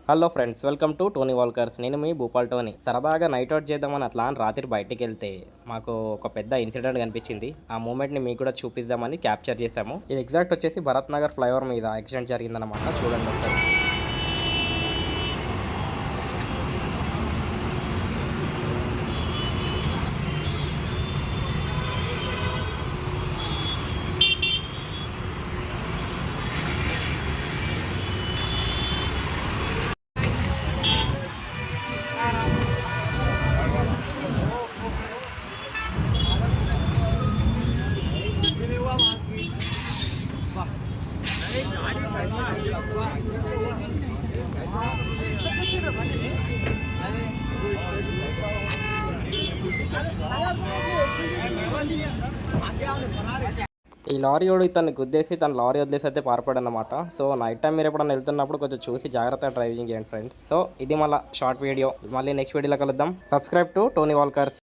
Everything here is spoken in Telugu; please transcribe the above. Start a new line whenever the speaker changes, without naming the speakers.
Hello friends, welcome to Tony Walkers. నేను మీ భూపాల్ టోనీ. సరదాగా నైట్ అవుట్ చేద్దామని అట్లా అని రాత్రి బయటికి వెళ్తే మాకు ఒక పెద్ద ఇన్సిడెంట్ కనిపించింది. ఆ మూమెంట్ని మీకు కూడా చూపిద్దామని క్యాప్చర్ చేశాము. ఇది ఎగ్జాక్ట్ వచ్చేసి భరత్ నగర్ ఫ్లైఓవర్ మీద యాక్సిడెంట్ జరిగిందనమాట. చూడండి ఒకసారి. ఈ లారీయోడు ఇతన్ని గుద్దేసి తన లారీ వదిలేసి అయితే పారిపోయాడన్నమాట. సో నైట్ టైం మీరు ఎప్పుడైనా వెళ్తున్నప్పుడు కొంచెం చూసి జాగ్రత్తగా డ్రైవింగ్ చేయండి ఫ్రెండ్స్. సో ఇది మళ్ళీ షార్ట్ వీడియో. మళ్ళీ నెక్స్ట్ వీడియోలో కలుద్దాం. Subscribe to Tony వాల్కర్స్.